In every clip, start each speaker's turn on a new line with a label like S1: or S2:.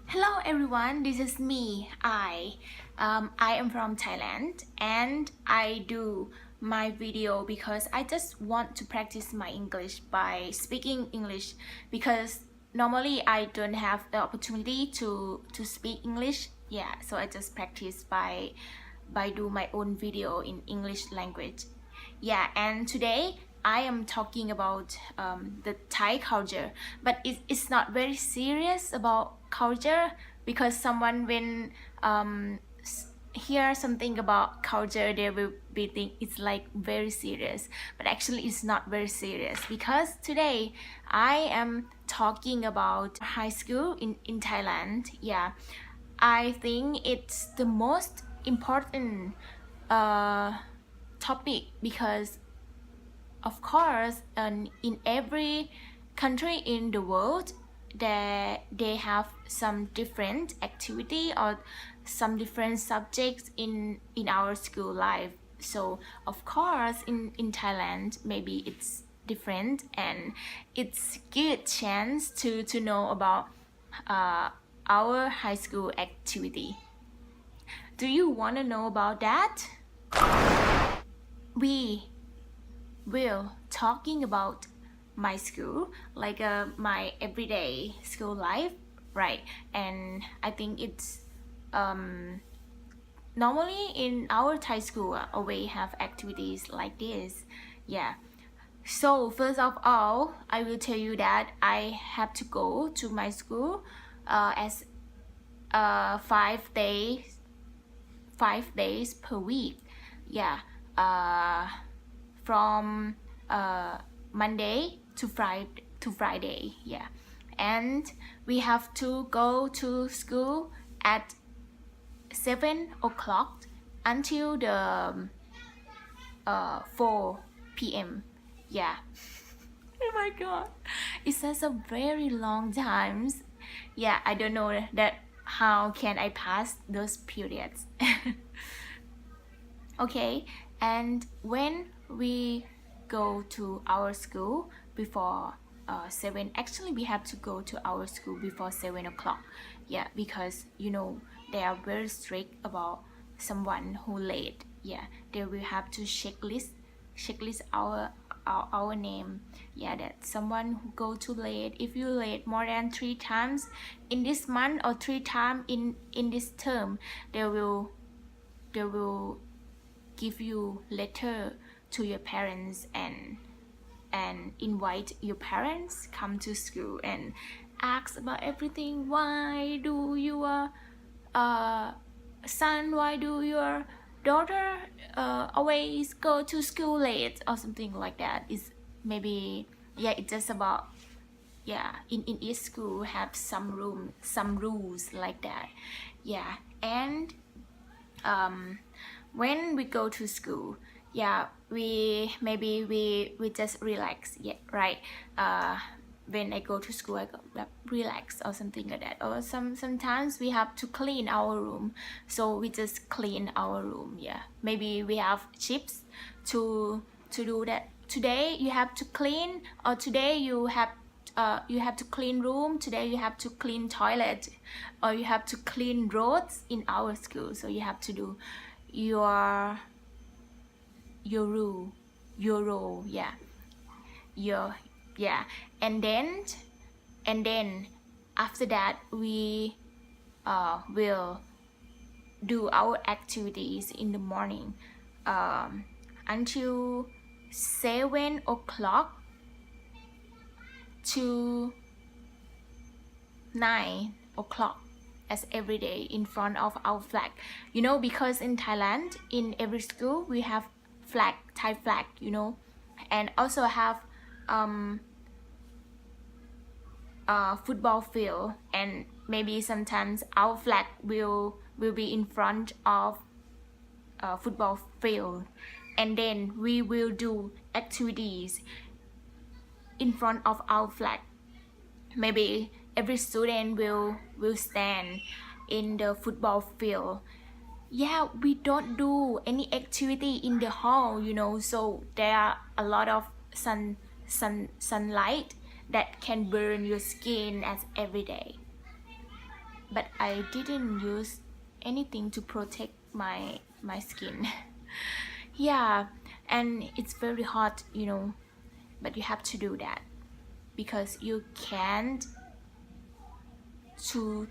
S1: Hello everyone, this is me. I am from Thailand and I do my video because I just want to practice my English by speaking English because normally I don't have the opportunity to speak English. Yeah, so I just practice by do my own video in English language. Yeah, and today I am talking about the Thai culture, but it's not very serious about culture because someone when hear something about culture, they will be think it's like very serious, but actually it's not very serious because today I am talking about high school in Thailand. Yeah, I think it's the most important topic because of course in every country in the world they have some different activity or some different subjects in our school life. So of course in Thailand maybe it's different and it's good chance to know about our high school activity. Do you want to know about that? We will talking about my school, like my everyday school life, right? And I think it's normally in our Thai school we have activities like this. Yeah, so first of all I will tell you that I have to go to my school as 5 days per week. Yeah, from Monday to Friday. Yeah, and we have to go to school at 7 o'clock until the 4 p.m. Yeah. Oh my god, it's such a very long times. Yeah, I don't know that how can I pass those periods. Okay, and when we go to our school before 7, actually we have to go to our school before 7 o'clock. Yeah, because they are very strict about someone who late. Yeah, they will have to checklist our name. Yeah, that someone who go too late, if you late more than 3 times in this month or 3 times in this term, they will give you letter to your parents and invite your parents come to school and ask about everything. Why do your son, why do your daughter always go to school late or something like that? Is maybe, yeah, it's just about, yeah, in each school have some rules like that. Yeah, and when we go to school, yeah, we just relax. Yeah, right. When I go to school, I go like relax or something like that. Or sometimes we have to clean our room, so we just clean our room. Yeah, maybe we have chips to do that. Today you have to clean, or today you have to clean room. Today you have to clean toilet, or you have to clean roads in our school. So you have to do your role. Yeah, yeah, and then after that we will do our activities in the morning until 7 o'clock to 9 o'clock as every day in front of our flag. Because in Thailand in every school we have flag, Thai flag, and also have football field, and maybe sometimes our flag will be in front of football field, and then we will do activities in front of our flag. Maybe every student will stand in the football field. Yeah, we don't do any activity in the hall, so there are a lot of sunlight that can burn your skin as every day. but I didn't use anything to protect my skin. Yeah, and it's very hot, but you have to do that because you can't to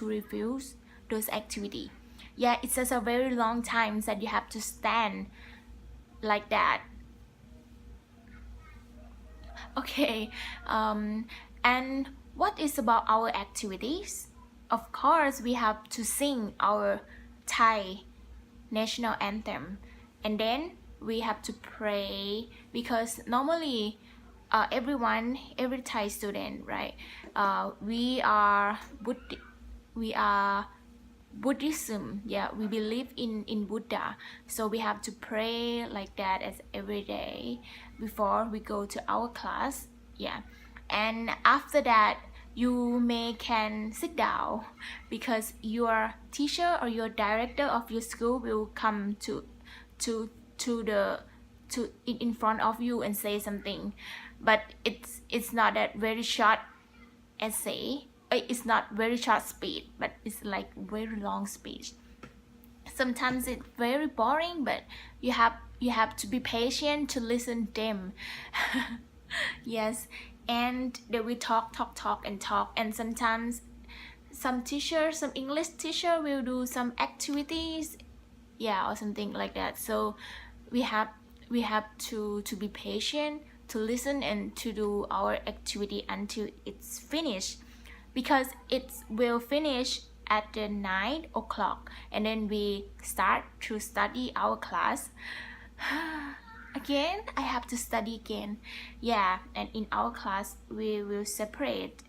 S1: refuse those activity. Yeah, it's just a very long time that you have to stand like that. Okay, and what is about our activities? Of course, we have to sing our Thai national anthem, and then we have to pray because normally every Thai student, right? We are Buddhism. Yeah, we believe in Buddha, so we have to pray like that as every day before we go to our class. Yeah, and after that you can sit down because your teacher or your director of your school will come to in front of you and say something, but it's not that very short essay. It's not very short speech, but it's like very long speech. Sometimes it's very boring, but you have to be patient to listen them. Yes, and they will talk, and sometimes some English teacher will do some activities, yeah, or something like that. So we have to be patient to listen and to do our activity until it's finished, because it will finish at the 9 o'clock, and then we start to study our class. Again, I have to study again. Yeah, and in our class we will separate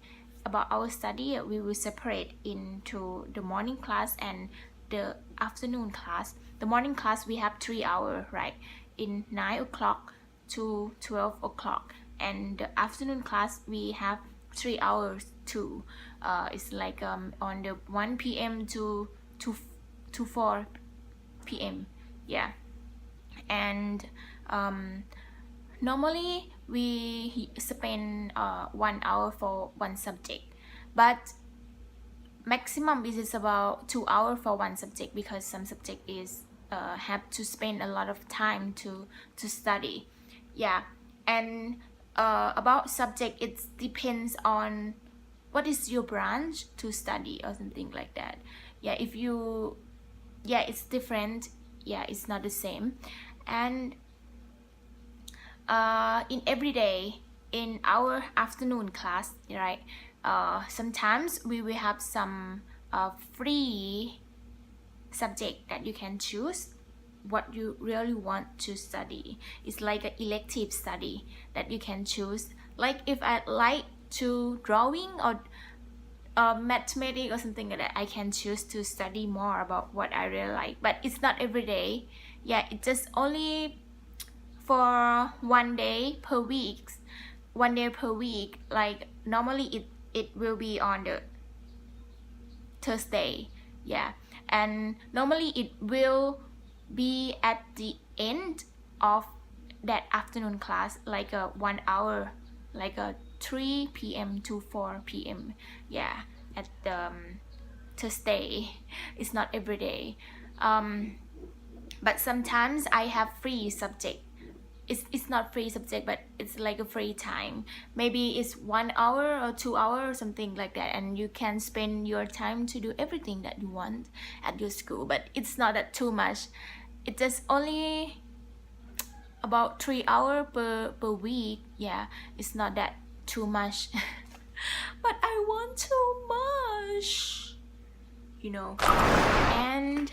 S1: about our study. We will separate into the morning class and the afternoon class. The morning class we have 3 hours, right? In 9 o'clock to 12 o'clock, and the afternoon class we have 3 hours too. It's like on the 1 p.m. to 4 p.m. Yeah, and normally we spend 1 hour for one subject, but maximum is about 2 hours for one subject, because some subject is have to spend a lot of time to study. Yeah, and about subject, it depends on what is your branch to study or something like that. Yeah, it's different. Yeah, it's not the same. And in every day in our afternoon class, right, sometimes we will have some free subject that you can choose what you really want to study. It's like an elective study that you can choose. Like if I like to drawing or mathematics or something like that, I can choose to study more about what I really like. But it's not every day. Yeah, it's just only for 1 day per week. 1 day per week. Like normally it will be on the Thursday. Yeah, and normally it will be at the end of that afternoon class, like a 1 hour, like a 3 p.m. to 4 p.m. Yeah, at the Thursday. It's not every day. But sometimes I have free subject. It's not free subject, but it's like a free time. Maybe it's 1 hour or 2 hours or something like that, and you can spend your time to do everything that you want at your school. But it's not that too much. It's just only about 3 hours per week. Yeah, it's not that too much. But I want too much, and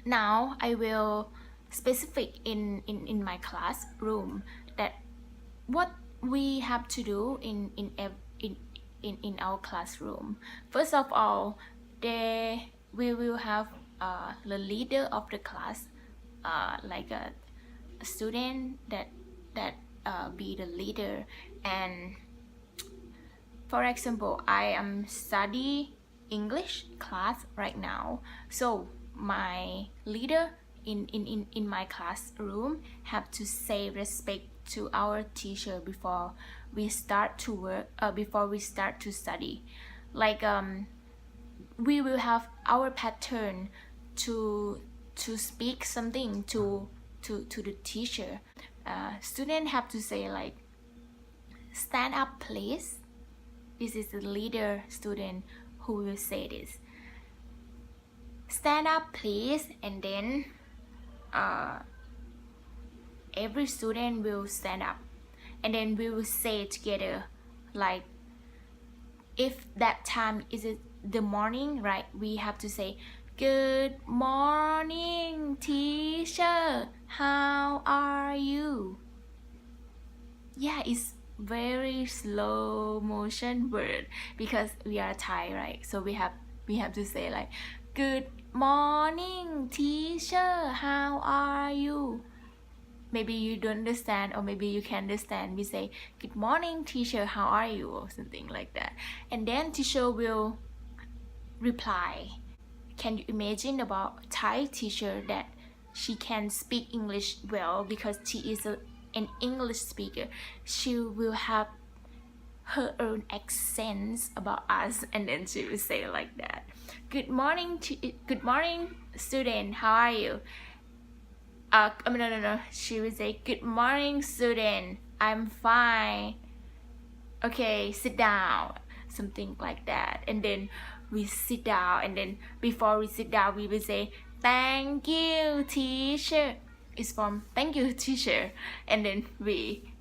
S1: now I will specific in my classroom that what we have to do in our classroom. First of all, we will have the leader of the class, like a student that be the leader. And for example, I am study English class right now, so my leader in my classroom have to say respect to our teacher before we start to work, before we start to study. Like we will have our pattern to speak something to the teacher. Student have to say like, stand up please. This is the leader student who will say this. Stand up please, and then every student will stand up, and then we will say together, like if that time is it the morning, right, we have to say, good morning teacher, how are you? Yeah, it's very slow motion word because we are Thai, right? So we have to say like, good morning teacher, how are you? Maybe you don't understand, or maybe you can understand. We say, good morning teacher, how are you, or something like that, and then teacher will reply. Can you imagine about Thai teacher that she can speak English well because she is an English speaker? She will have her own accents about us, and then she will say like that, good morning student, how are you? No, she will say, good morning student, I'm fine, okay, sit down, something like that, and then we sit down, and then before we sit down we will say, thank you teacher. It's from thank you teacher, and then we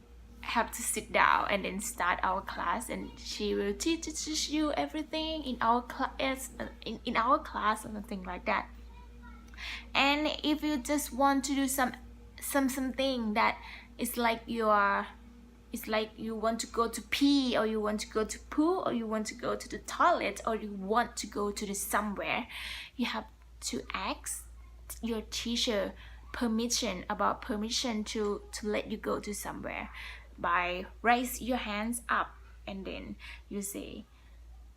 S1: have to sit down and then start our class, and she will teach you everything in our class, in our class, or something like that. And if you just want to do something that is like it's like you want to go to pee, or you want to go to poo, or you want to go to the toilet, or you want to go to the somewhere, you have to ask your teacher permission to let you go to somewhere by raise your hands up, and then you say,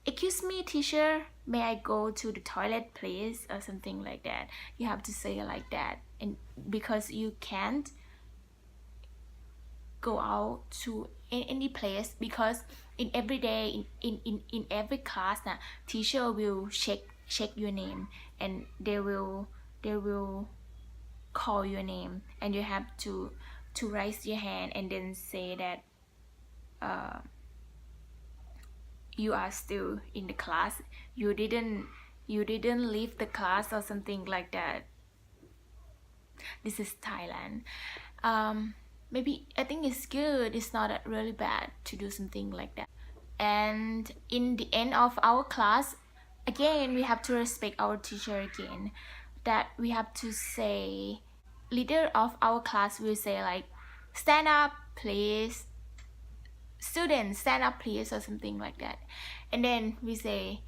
S1: excuse me teacher, may I go to the toilet please, or something like that. You have to say like that, and because you can't go out to any place, because in every day in every class teacher will check your name, and they will call your name, and you have to raise your hand and then say that you are still in the class, you didn't leave the class, or something like that. This is Thailand. Maybe I think it's good, it's not really bad to do something like that. And in the end of our class, again we have to respect our teacher again, that we have to say, leader of our class will say like, stand up please, students stand up please, or something like that, and then we say,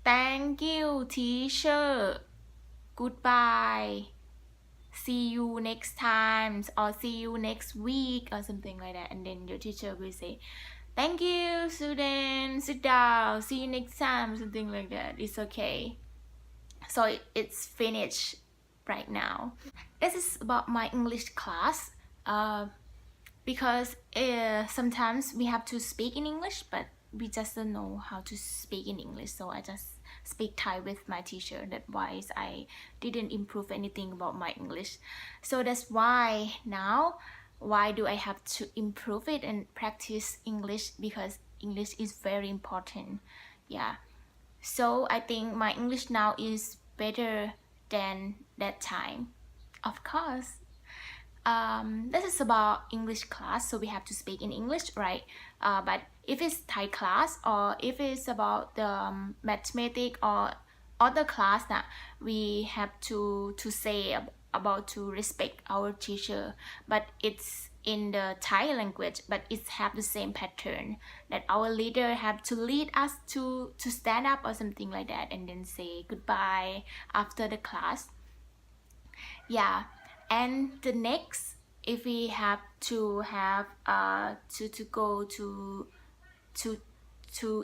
S1: thank you teacher, goodbye, see you next time, or see you next week, or something like that, and then your teacher will say, thank you students, sit down, see you next time, something like that. It's okay. So it's finished right now. This is about my English class, because sometimes we have to speak in English, but we just don't know how to speak in English, so I just speak Thai with my teacher. That's why I didn't improve anything about my English. So that's why now, why do I have to improve it and practice English? Because English is very important. Yeah, so I think my English now is better than that time, of course. This is about English class, so we have to speak in English, right? But if it's Thai class, or if it's about the mathematics or other class, we have to say about to respect our teacher, but it's in the Thai language, but it have the same pattern, that our leader have to lead us to stand up or something like that, and then say goodbye after the class. Yeah. And the next, if we have to go to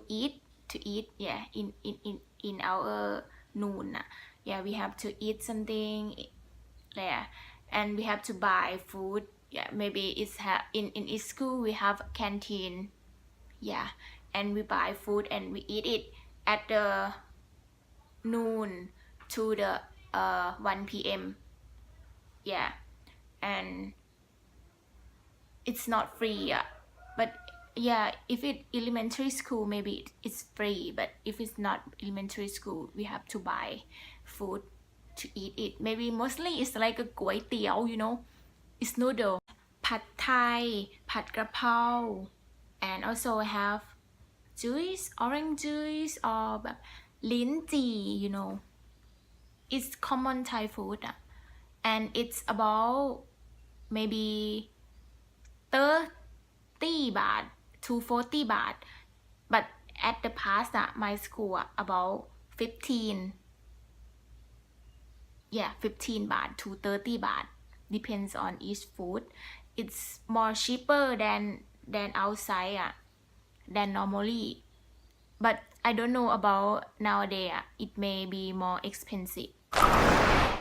S1: eat, yeah, in our noon, yeah, we have to eat something, yeah, and we have to buy food, yeah, maybe it's in school we have canteen, yeah, and we buy food and we eat it at the noon to the 1 p.m. yeah, and it's not free, but yeah, if it elementary school maybe it's free, but if it's not elementary school we have to buy food to eat it. Maybe mostly it's like a kway tiao, you know, it's noodle, pad thai, pad krapao, and also have juice, orange juice, or แบบลิ้นจี่ you know, it's common Thai food, and it's about maybe 30 baht to 40 baht, but at the past my school about 15, yeah, 15 baht to 30 baht, depends on each food. It's more cheaper than outside than normally, but I don't know about nowadays, it may be more expensive.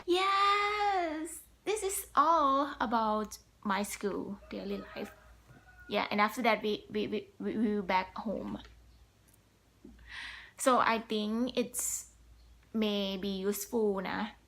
S1: Yes, this is all about my school daily life. Yeah, and after that we back home. So I think it's may be useful นะ